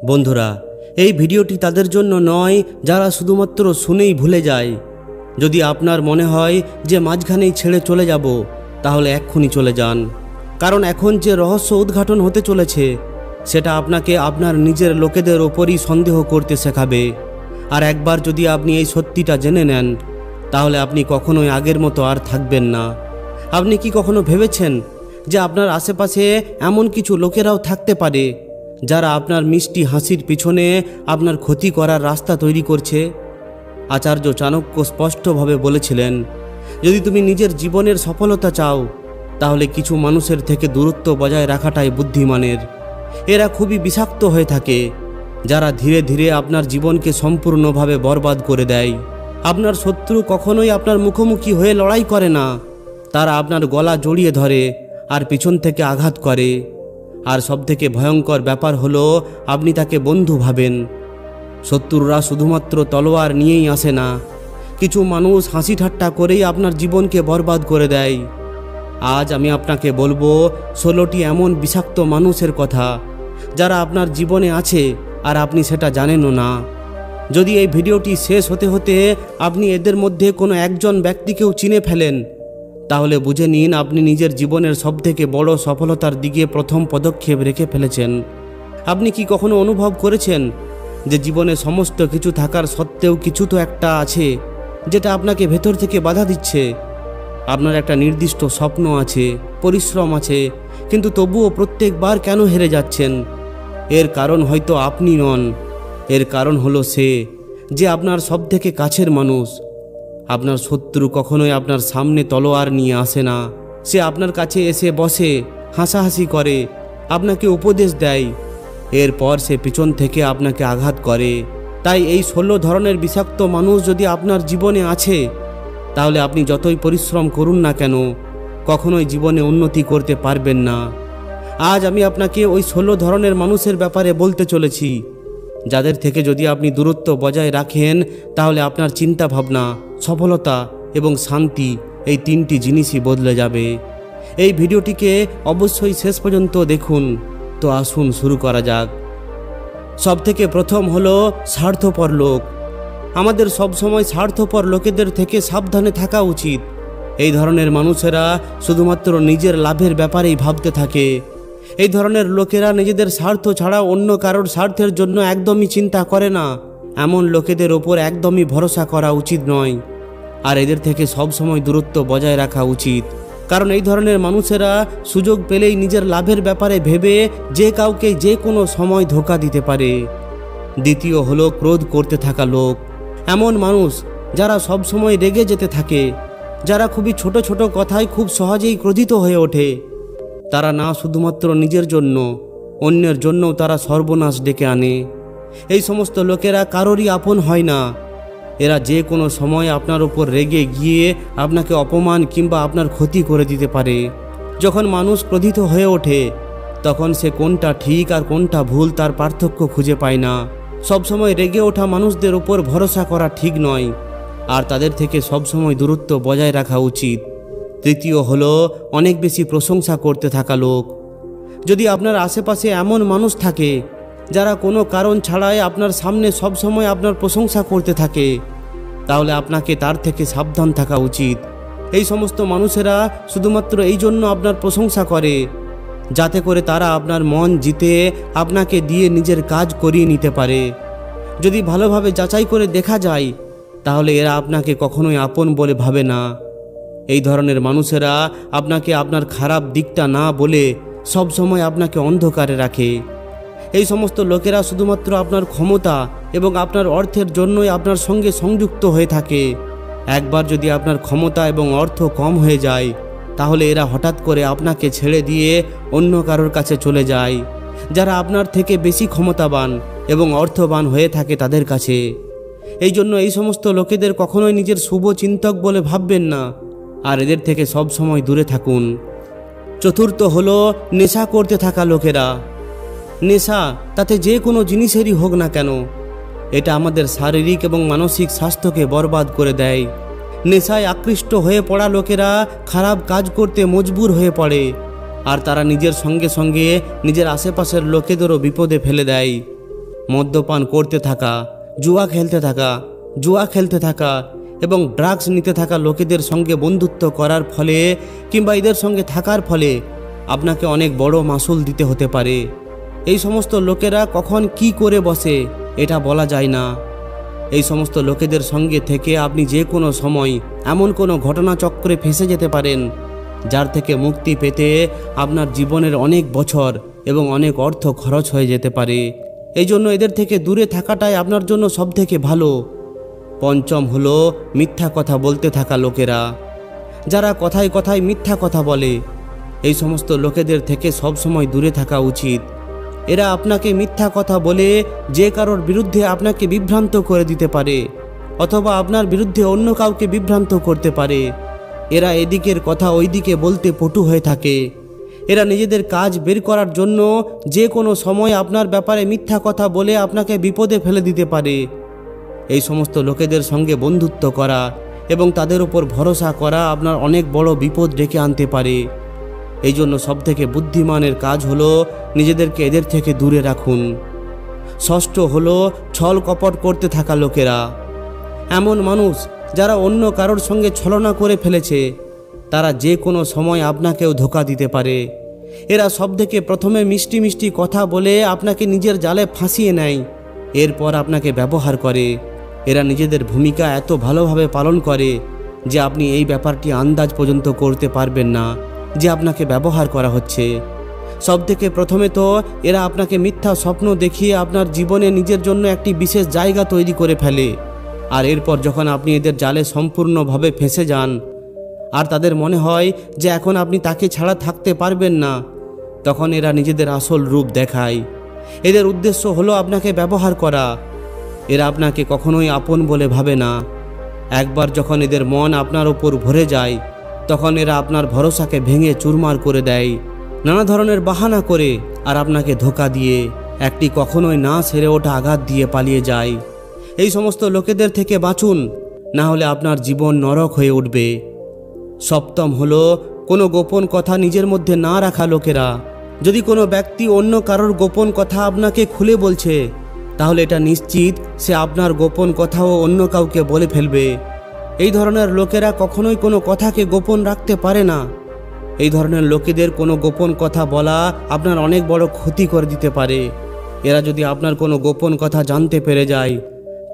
বন্ধুরা, এই ভিডিওটি তাদের জন্য নয় যারা শুধুমাত্র শুনেই ভুলে যায়। যদি আপনার মনে হয় যে মাঝখানেই ছেড়ে চলে যাব, তাহলে এক্ষুনি চলে যান। কারণ এখন যে রহস্য উদ্ঘাটন হতে চলেছে সেটা আপনাকে আপনার নিজের লোকেদের ওপরই সন্দেহ করতে শেখাবে। আর একবার যদি আপনি এই সত্যিটা জেনে নেন, তাহলে আপনি কখনোই আগের মতো আর থাকবেন না। আপনি কি কখনো ভেবেছেন যে আপনার আশেপাশে এমন কিছু লোকেরাও থাকতে পারে যারা আপনার মিষ্টি হাসির পিছনে আপনার ক্ষতি করার রাস্তা তৈরি করছে? আচার্য চাণক্য স্পষ্টভাবে বলেছিলেন, যদি তুমি নিজের জীবনের সফলতা চাও, তাহলে কিছু মানুষের থেকে দূরত্ব বজায় রাখাটাই বুদ্ধিমানের। এরা খুবই বিষাক্ত হয়ে থাকে, যারা ধীরে ধীরে আপনার জীবনকে সম্পূর্ণভাবে বরবাদ করে দেয়। আপনার শত্রু কখনোই আপনার মুখোমুখি হয়ে লড়াই করে না, তারা আপনার গলা জড়িয়ে ধরে আর পিছন থেকে আঘাত করে। আর সবথেকে ভয়ঙ্কর ব্যাপার হলো, আপনি তাকে বন্ধু ভাবেন। শত্রুরা শুধুমাত্র তলোয়ার নিয়েই আসে না, কিছু মানুষ হাসি ঠাট্টা করেই আপনার জীবনকে বরবাদ করে দেয়। আজ আমি আপনাকে বলবো 16টি এমন বিষাক্ত মানুষের কথা যারা আপনার জীবনে আছে আর আপনি সেটা জানেনও না। যদি এই ভিডিওটি শেষ হতে হতে আপনি এদের মধ্যে কোনো একজন ব্যক্তিকেও চিনে ফেলেন, তাহলে বুঝে নিন আপনি নিজের জীবনের সবথেকে বড় সফলতার দিকে প্রথম পদক্ষেপ রেখে ফেলেছেন। আপনি কি কখনো অনুভব করেছেন যে জীবনে সমস্ত কিছু থাকার সত্ত্বেও কিছু তো একটা আছে যেটা আপনাকে ভেতর থেকে বাধা দিচ্ছে? আপনার একটা নির্দিষ্ট স্বপ্ন আছে, পরিশ্রম আছে, কিন্তু তবুও প্রত্যেকবার কেন হেরে যাচ্ছেন? এর কারণ হয়তো আপনি নন, এর কারণ হলো সে যে আপনার সবথেকে কাছের মানুষ। আপনার শত্রু কখনোই আপনার সামনে তলোয়ার নিয়ে আসে না, সে আপনার কাছে এসে বসে, হাসাহাসি করে, আপনাকে উপদেশ দেয়, এরপর সে পিছন থেকে আপনাকে আঘাত করে। তাই এই 16 ধরনের বিষাক্ত মানুষ যদি আপনার জীবনে আছে, তাহলে আপনি যতই পরিশ্রম করুন না কেন, কখনোই জীবনে উন্নতি করতে পারবেন না। আজ আমি আপনাকে ওই 16 ধরনের মানুষের ব্যাপারে বলতে চলেছি, যাদের থেকে যদি আপনি দূরত্ব বজায় রাখেন, তাহলে আপনার চিন্তা ভাবনা, সফলতা এবং শান্তি, এই 3টি জিনিসই বদলে যাবে। এই ভিডিওটিকে অবশ্যই শেষ পর্যন্ত দেখুন। তো আসুন শুরু করা যাক। সবথেকে প্রথম হলো স্বার্থপর লোক। আমাদের সবসময় স্বার্থপর লোকেদের থেকে সাবধানে থাকা উচিত। এই ধরনের মানুষেরা শুধুমাত্র নিজের লাভের ব্যাপারেই ভাবতে থাকে। এই ধরনের লোকেরা নিজেদের স্বার্থ ছাড়া অন্য কারোর স্বার্থের জন্য একদমই চিন্তা করে না। এমন লোকেদের ওপর একদমই ভরসা করা উচিত নয়, আর এদের থেকে সবসময় দূরত্ব বজায় রাখা উচিত। কারণ এই ধরনের মানুষেরা সুযোগ পেলেই নিজের লাভের ব্যাপারে ভেবে যে কাউকে যে কোনো সময় ধোঁকা দিতে পারে। দ্বিতীয় হলো ক্রোধ করতে থাকা লোক। এমন মানুষ যারা সবসময় রেগে যেতে থাকে, যারা খুবই ছোট ছোট কথায় খুব সহজেই ক্রোধিত হয়ে ওঠে। তারা না শুধুমাত্র নিজের জন্য, অন্যের জন্যও তারা সর্বনাশ ডেকে আনে। এই সমস্ত লোকেরা কারোরই আপন হয় না। এরা যে কোনো সময় আপনার উপর রেগে গিয়ে আপনাকে অপমান কিংবা আপনার ক্ষতি করে দিতে পারে। যখন মানুষ ক্রোধিত হয়ে ওঠে, তখন সে কোনটা ঠিক আর কোনটা ভুল তার পার্থক্য খুঁজে পায় না। সবসময় রেগে ওঠা মানুষদের উপর ভরসা করা ঠিক নয়, আর তাদের থেকে সবসময় দূরত্ব বজায় রাখা উচিত। তৃতীয় হলো অনেক বেশি প্রশংসা করতে থাকা লোক। যদি আপনার আশেপাশে এমন মানুষ থাকে যারা কোনো কারণ ছাড়াই আপনার সামনে সবসময় আপনার প্রশংসা করতে থাকে, তাহলে আপনাকে তার থেকে সাবধান থাকা উচিত। এই সমস্ত মানুষেরা শুধুমাত্র এই জন্য আপনার প্রশংসা করে যাতে করে তারা আপনার মন জিতে আপনাকে দিয়ে নিজের কাজ করিয়ে নিতে পারে। যদি ভালোভাবে যাচাই করে দেখা যায়, তাহলে এরা আপনাকে কখনোই আপন বলে ভাবে না। এই ধরনের মানুষেরা আপনাকে আপনার খারাপ দিকটা না বলে সবসময় আপনাকে অন্ধকারে রাখে। এই সমস্ত লোকেরা শুধুমাত্র আপনার ক্ষমতা এবং আপনার অর্থের জন্যই আপনার সঙ্গে সংযুক্ত হয়ে থাকে। একবার যদি আপনার ক্ষমতা এবং অর্থ কম হয়ে যায়, তাহলে এরা হঠাৎ করে আপনাকে ছেড়ে দিয়ে অন্য কারোর কাছে চলে যায়, যারা আপনার থেকে বেশি ক্ষমতাবান এবং অর্থবান হয়ে থাকে তাদের কাছে। এই জন্য এই সমস্ত লোকেদের কখনোই নিজের শুভ চিন্তক বলে ভাববেন না, আর এদের থেকে সব সময় দূরে থাকুন। চতুর্থ হলো নেশা করতে থাকা লোকেরা। নেশা, তাতে যে কোনো জিনিসেরই হোক না কেন, এটা আমাদের শারীরিক এবং মানসিক স্বাস্থ্যকে বরবাদ করে দেয়। নেশায় আকৃষ্ট হয়ে পড়া লোকেরা খারাপ কাজ করতে মজবুর হয়ে পড়ে, আর তারা নিজের সঙ্গে সঙ্গে নিজের আশেপাশের লোকেদেরও বিপদে ফেলে দেয়। মদ্যপান করতে থাকা, জুয়া খেলতে থাকা এবং ড্রাগস নিতে থাকা লোকেদের সঙ্গে বন্ধুত্ব করার ফলে কিংবা এদের সঙ্গে থাকার ফলে আপনাকে অনেক বড় মাসুল দিতে হতে পারে। এই সমস্ত লোকেরা কখন কি করে বসে এটা বলা যায় না। এই সমস্ত লোকেদের সঙ্গে থেকে আপনি যে কোনো সময় এমন কোনো ঘটনাচক্রে ফেঁসে যেতে পারেন যার থেকে মুক্তি পেতে আপনার জীবনের অনেক বছর এবং অনেক অর্থ খরচ হয়ে যেতে পারে। এই জন্য এদের থেকে দূরে থাকাটাই আপনার জন্য সবথেকে ভালো। পঞ্চম হলো মিথ্যা কথা বলতে থাকা লোকেরা, যারা কথায় কথায় মিথ্যা কথা বলে। এই সমস্ত লোকেদের থেকে সবসময় দূরে থাকা উচিত। এরা আপনাকে মিথ্যা কথা বলে যে কারোর বিরুদ্ধে আপনাকে বিভ্রান্ত করে দিতে পারে অথবা আপনার বিরুদ্ধে অন্য কাউকে বিভ্রান্ত করতে পারে। এরা এদিকের কথা ওইদিকে বলতে পটু হয়ে থাকে। এরা নিজেদের কাজ বের করার জন্য যে কোনো সময় আপনার ব্যাপারে মিথ্যা কথা বলে আপনাকে বিপদে ফেলে দিতে পারে। এই সমস্ত লোকেদের সঙ্গে বন্ধুত্ব করা এবং তাদের উপর ভরসা করা আপনার অনেক বড় বিপদ ডেকে আনতে পারে। এই জন্য সবথেকে বুদ্ধিমানের কাজ হলো নিজেদেরকে এদের থেকে দূরে রাখুন। ষষ্ঠ হলো ছল কপট করতে থাকা লোকেরা, এমন মানুষ যারা অন্য কারোর সঙ্গে ছলনা করে ফেলেছে। তারা যে কোনো সময় আপনাকেও ধোঁকা দিতে পারে। এরা সবথেকে প্রথমে মিষ্টি মিষ্টি কথা বলে আপনাকে নিজের জালে ফাঁসিয়ে নেয়, এরপর আপনাকে ব্যবহার করে। এরা নিজেদের ভূমিকা এত ভালোভাবে পালন করে যে আপনি এই ব্যাপারটি আন্দাজ পর্যন্ত করতে পারবেন না যে আপনাকে ব্যবহার করা হচ্ছে। সবথেকে প্রথমে তো এরা আপনাকে মিথ্যা স্বপ্ন দেখিয়ে আপনার জীবনে নিজের জন্য একটি বিশেষ জায়গা তৈরি করে ফেলে। আর এরপর যখন আপনি এদের জালে সম্পূর্ণভাবে ফেঁসে যান আর তাদের মনে হয় যে এখন আপনি তাকে ছাড়া থাকতে পারবেন না, তখন এরা নিজেদের আসল রূপ দেখায়। এদের উদ্দেশ্য হলো আপনাকে ব্যবহার করা। এরা আপনাকে কখনোই আপন বলে ভাবে না। একবার যখন এদের মন আপনার উপর ভরে যায় তখন এরা আপনার ভরসাকে ভেঙে চুরমার করে দেয়, নানা ধরনের বাহানা করে আর আপনাকে ধোঁকা দিয়ে একটি কখনোই না সেরে ওঠা আঘাত দিয়ে পালিয়ে যায়। এই সমস্ত লোকেদের থেকে বাঁচুন, না হলে আপনার জীবন নরক হয়ে উঠবে। সপ্তম হলো কোনো গোপন কথা নিজের মধ্যে না রাখা লোকেরা। যদি কোনো ব্যক্তি অন্য কারোর গোপন কথা আপনাকে খুলে বলছে তাহলে এটা নিশ্চিত সে আপনার গোপন কথাও অন্য কাউকে বলে ফেলবে। এই ধরনের লোকেরা কখনোই কোনো কথাকে গোপন রাখতে পারে না। এই ধরনের লোকেদের কোনো গোপন কথা বলা আপনার অনেক বড় ক্ষতি করে দিতে পারে। এরা যদি আপনার কোনো গোপন কথা জানতে পেরে যায়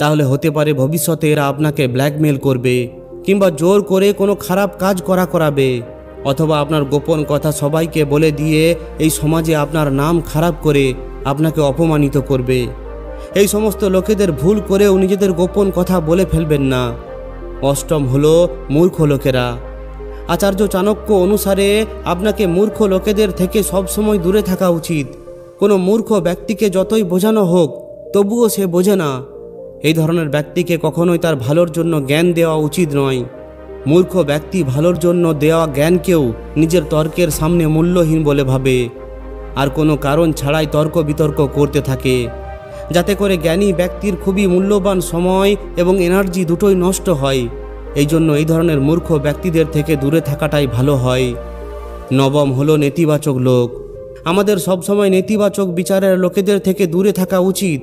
তাহলে হতে পারে ভবিষ্যতে এরা আপনাকে ব্ল্যাকমেল করবে কিংবা জোর করে কোনো খারাপ কাজ করাবে, অথবা আপনার গোপন কথা সবাইকে বলে দিয়ে এই সমাজে আপনার নাম খারাপ করে আপনাকে অপমানিত করবে। এই সমস্ত লোকেদের ভুল করেও নিজেদের গোপন কথা বলে ফেলবেন না। অষ্টম হলো মূর্খ লোকেরা। আচার্য চাণক্য অনুসারে আপনাকে মূর্খ লোকেদের থেকে সবসময় দূরে থাকা উচিত। কোনো মূর্খ ব্যক্তিকে যতই বোঝানো হোক তবুও সে বোঝে না। এই ধরনের ব্যক্তিকে কখনোই তার ভালোর জন্য জ্ঞান দেওয়া উচিত নয়। মূর্খ ব্যক্তি ভালোর জন্য দেওয়া জ্ঞানকেও নিজের তর্কের সামনে মূল্যহীন বলে ভাবে আর কোনো কারণ ছাড়াই তর্ক বিতর্ক করতে থাকে, যাতে করে জ্ঞানী ব্যক্তির খুবই মূল্যবান সময় এবং এনার্জি দুটোই নষ্ট হয়। এই জন্য এই ধরনের মূর্খ ব্যক্তিদের থেকে দূরে থাকাটাই ভালো হয়। নবম হলো নেতিবাচক লোক। আমাদের সবসময় নেতিবাচক বিচারের লোকেদের থেকে দূরে থাকা উচিত।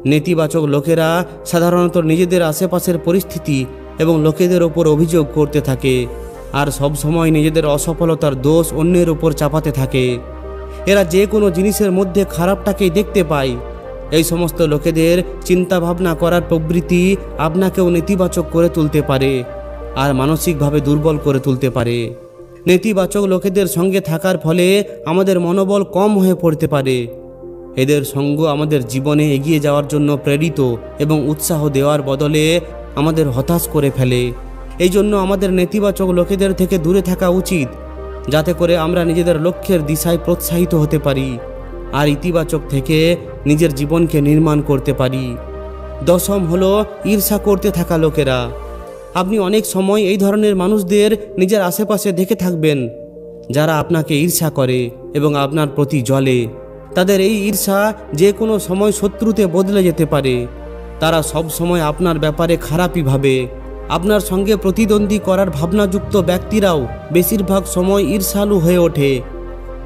নেতিবাচক লোকেরা সাধারণত নিজেদের আশেপাশের পরিস্থিতি এবং লোকেদের ওপর অভিযোগ করতে থাকে আর সবসময় নিজেদের অসফলতার দোষ অন্যের উপর চাপাতে থাকে। এরা যে কোনো জিনিসের মধ্যে খারাপটাকেই দেখতে পায়। এই সমস্ত লোকেদের চিন্তা ভাবনা করার প্রবৃত্তি আপনাকেও নেতিবাচক করে তুলতে পারে আর মানসিকভাবে দুর্বল করে তুলতে পারে। নেতিবাচক লোকেদের সঙ্গে থাকার ফলে আমাদের মনোবল কম হয়ে পড়তে পারে। এদের সঙ্গ আমাদের জীবনে এগিয়ে যাওয়ার জন্য প্রেরিত এবং উৎসাহ দেওয়ার বদলে আমাদের হতাশ করে ফেলে। এই জন্য আমাদের নেতিবাচক লোকেদের থেকে দূরে থাকা উচিত, যাতে করে আমরা নিজেদের লক্ষ্যের দিশায় প্রোৎসাহিত হতে পারি আর ইতিবাচক থেকে নিজের জীবনকে নির্মাণ করতে পারি। দশম হলো ঈর্ষা করতে থাকা লোকেরা। আপনি অনেক সময় এই ধরনের মানুষদের নিজের আশেপাশে দেখে থাকবেন যারা আপনাকে ঈর্ষা করে এবং আপনার প্রতি জ্বলে। তাদের এই ঈর্ষা যে কোনো সময় শত্রুতে বদলে যেতে পারে। তারা সব সময় আপনার ব্যাপারে খারাপই ভাবে। আপনার সঙ্গে প্রতিদ্বন্দ্বী করার ভাবনাযুক্ত ব্যক্তিরাও বেশিরভাগ সময় ঈর্ষালু হয়ে ওঠে।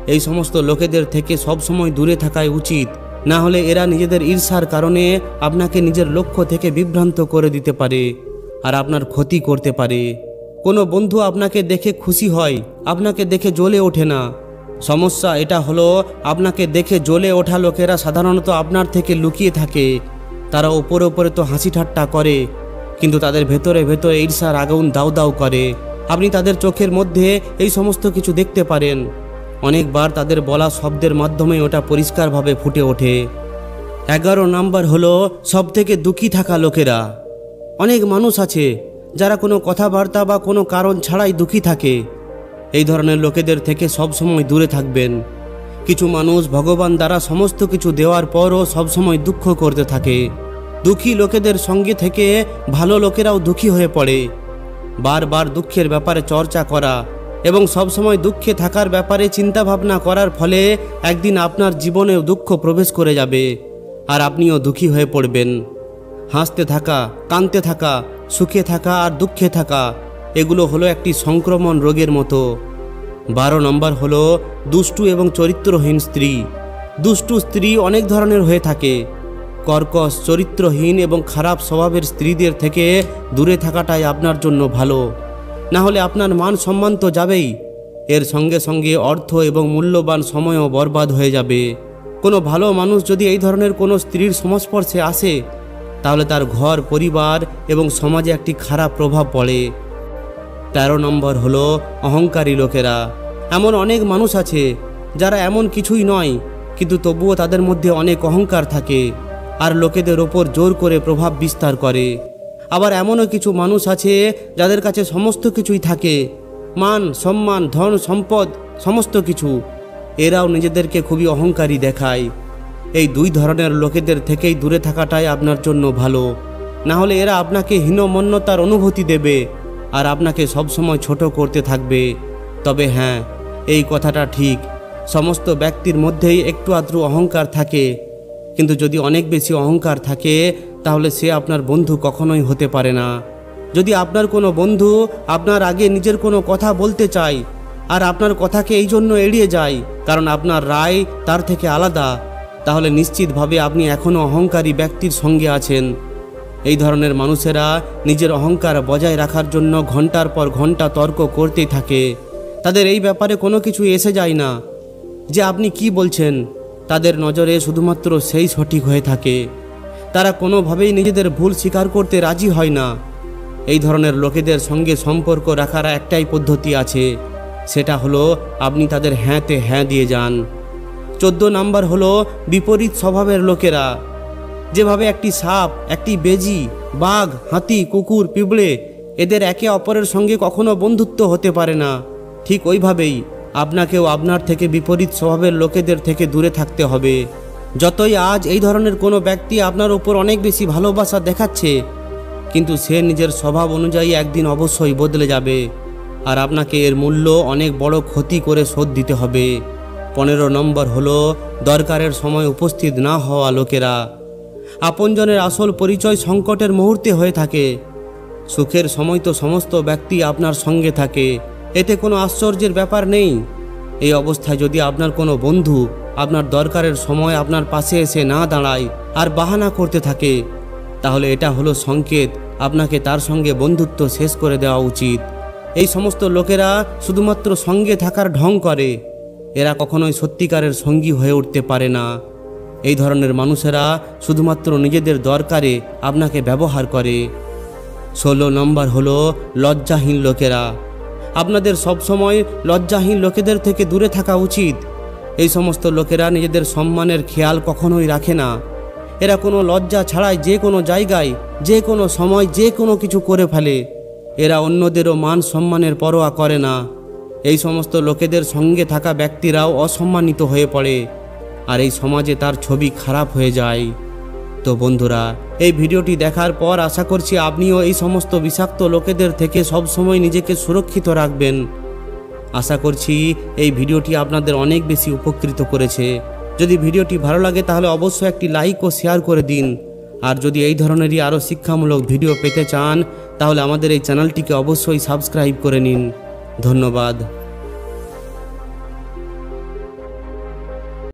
এই সমস্ত লোকেদের থেকে সব সময় দূরে থাকাই উচিত, না হলে এরা নিজেদের ঈর্ষার কারণে আপনাকে নিজের লক্ষ্য থেকে বিভ্রান্ত করে দিতে পারে আর আপনার ক্ষতি করতে পারে। কোনো বন্ধু আপনাকে দেখে খুশি হয়, আপনাকে দেখে জ্বলে ওঠে না। সমস্যা এটা হলো, আপনাকে দেখে জ্বলে ওঠা লোকেরা সাধারণত আপনার থেকে লুকিয়ে থাকে। তারা ওপরে ওপরে তো হাসি ঠাট্টা করে, কিন্তু তাদের ভেতরে ভেতরে ঈর্ষার আগুন দাউ দাউ করে। আপনি তাদের চোখের মধ্যে এই সমস্ত কিছু দেখতে পারেন। অনেকবার তাদের বলা শব্দের মাধ্যমে ওটা পরিষ্কারভাবে ফুটে ওঠে। 11 নাম্বার হলো সবথেকে দুঃখী থাকা লোকেরা। অনেক মানুষ আছে যারা কোনো কথাবার্তা বা কোনো কারণ ছাড়াই দুঃখী থাকে। এই ধরনের লোকেদের থেকে সবসময় দূরে থাকবেন। কিছু মানুষ ভগবান দ্বারা সমস্ত কিছু দেওয়ার পরও সবসময় দুঃখ করতে থাকে। দুঃখী লোকেদের সঙ্গে থেকে ভালো লোকেরাও দুঃখী হয়ে পড়ে। বারবার দুঃখের ব্যাপারে চর্চা করা এবং সবসময় দুঃখে থাকার ব্যাপারে চিন্তাভাবনা করার ফলে একদিন আপনার জীবনেও দুঃখ প্রবেশ করে যাবে আর আপনিও দুঃখী হয়ে পড়বেন। হাসতে থাকা, কাঁদতে থাকা, সুখে থাকা আর দুঃখে থাকা, এগুলো হলো একটি সংক্রমণ রোগের মতো। 12 নম্বর হলো দুষ্টু এবং চরিত্রহীন স্ত্রী। দুষ্টু স্ত্রী অনেক ধরনের হয়ে থাকে। কর্কশ, চরিত্রহীন এবং খারাপ স্বভাবের স্ত্রীদের থেকে দূরে থাকাটাই আপনার জন্য ভালো। না হলে আপনার মান সম্মান তো যাবেই, এর সঙ্গে সঙ্গে অর্থ এবং মূল্যবান সময়ও বরবাদ হয়ে যাবে। কোনো ভালো মানুষ যদি এই ধরনের কোনো স্ত্রীর সংস্পর্শে আসে, তাহলে তার ঘর, পরিবার এবং সমাজে একটি খারাপ প্রভাব পড়ে। 13 নম্বর হলো অহংকারী লোকেরা। এমন অনেক মানুষ আছে যারা এমন কিছুই নয়, কিন্তু তবুও তাদের মধ্যে অনেক অহংকার থাকে আর লোকেদের ওপর জোর করে প্রভাব বিস্তার করে। আবার এমনও কিছু মানুষ আছে যাদের কাছে সমস্ত কিছুই থাকে, মান সম্মান, ধন সম্পদ, সমস্ত কিছু। এরাও নিজেদেরকে খুবই অহংকারী দেখায়। এই দুই ধরনের লোকেদের থেকেই দূরে থাকাটাই আপনার জন্য ভালো। না হলে এরা আপনাকে হীনমন্যতার অনুভূতি দেবে আর আপনাকে সবসময় ছোট করতে থাকবে। তবে হ্যাঁ, এই কথাটা ঠিক, সমস্ত ব্যক্তির মধ্যেই একটু আধটু অহংকার থাকে, কিন্তু যদি অনেক বেশি অহংকার থাকে তাহলে সে আপনার বন্ধু কখনোই হতে পারে না। যদি আপনার কোনো বন্ধু আপনার আগে নিজের কোনো কথা বলতে চায় আর আপনার কথাকে এই জন্য এড়িয়ে যায় কারণ আপনার রায় তার থেকে আলাদা, তাহলে নিশ্চিতভাবে আপনি এখনও অহংকারী ব্যক্তির সঙ্গে আছেন। এই ধরনের মানুষেরা নিজের অহংকার বজায় রাখার জন্য ঘন্টার পর ঘন্টা তর্ক করতেই থাকে। তাদের এই ব্যাপারে কোনো কিছু এসে যায় না যে আপনি কি বলছেন। তাদের নজরে শুধুমাত্র সেই সঠিক হয়ে থাকে। তারা কোনোভাবেই নিজেদের ভুল স্বীকার করতে রাজি হয় না। এই ধরনের লোকেদের সঙ্গে সম্পর্ক রাখার একটাই পদ্ধতি আছে, সেটা হলো আপনি তাদের হ্যাঁতে হ্যাঁ দিয়ে যান। 14 নাম্বার হলো বিপরীত স্বভাবের লোকেরা। যেভাবে একটি সাপ, একটি বেজি, বাঘ, হাতি, কুকুর, পিঁপড়ে এদের একে অপরের সঙ্গে কখনো বন্ধুত্ব হতে পারে না, ঠিক ওইভাবেই আপনাকেও আপনার থেকে বিপরীত স্বভাবের লোকেদের থেকে দূরে থাকতে হবে। যতই আজ এই ধরনের কোনো ব্যক্তি আপনার উপর অনেক বেশি ভালোবাসা দেখাচ্ছে, কিন্তু সে নিজের স্বভাব অনুযায়ী একদিন অবশ্যই বদলে যাবে আর আপনাকে এর মূল্য অনেক বড় ক্ষতি করে শোধ দিতে হবে। 15 নম্বর হলো দরকারের সময় উপস্থিত না হওয়া লোকেরা। আপনজনের আসল পরিচয় সংকটের মুহূর্তে হয়ে থাকে। সুখের সময় তো সমস্ত ব্যক্তি আপনার সঙ্গে থাকে, এতে কোনো আশ্চর্যের ব্যাপার নেই। এই অবস্থায় যদি আপনার কোনো বন্ধু আপনার দরকারের সময় আপনার পাশে এসে না দাঁড়ায় আর বাহানা করতে থাকে, তাহলে এটা হলো সংকেত আপনাকে তার সঙ্গে বন্ধুত্ব শেষ করে দেওয়া উচিত। এই সমস্ত লোকেরা শুধুমাত্র সঙ্গে থাকার ঢং করে, এরা কখনোই সত্যিকারের সঙ্গী হয়ে উঠতে পারে না। এই ধরনের মানুষেরা শুধুমাত্র নিজেদের দরকারে আপনাকে ব্যবহার করে। 16 নম্বর হলো লজ্জাহীন লোকেরা। আপনাদের সবসময় লজ্জাহীন লোকেদের থেকে দূরে থাকা উচিত। এই সমস্ত লোকেরা নিজেদের সম্মানের খেয়াল কখনোই রাখে না। এরা কোনো লজ্জা ছাড়াই যে কোনো জায়গায়, যে কোনো সময়, যে কোনো কিছু করে ফেলে। এরা অন্যদেরও মান সম্মানের পরোয়া করে না। এই সমস্ত লোকেদের সঙ্গে থাকা ব্যক্তিরাও অসম্মানিত হয়ে পড়ে আর এই সমাজে তার ছবি খারাপ হয়ে যায়। তো বন্ধুরা, এই ভিডিওটি দেখার পর আশা করছি আপনিও এই সমস্ত বিষাক্ত লোকেদের থেকে সবসময় নিজেকে সুরক্ষিত রাখবেন। আশা করছি এই ভিডিওটি আপনাদের অনেক বেশি উপকৃত করেছে। যদি ভিডিওটি ভালো লাগে তাহলে অবশ্যই একটি লাইক ও শেয়ার করে দিন। আর যদি এই ধরনেরই আরও শিক্ষামূলক ভিডিও পেতে চান তাহলে আমাদের এই চ্যানেলটিকে অবশ্যই সাবস্ক্রাইব করে নিন। ধন্যবাদ।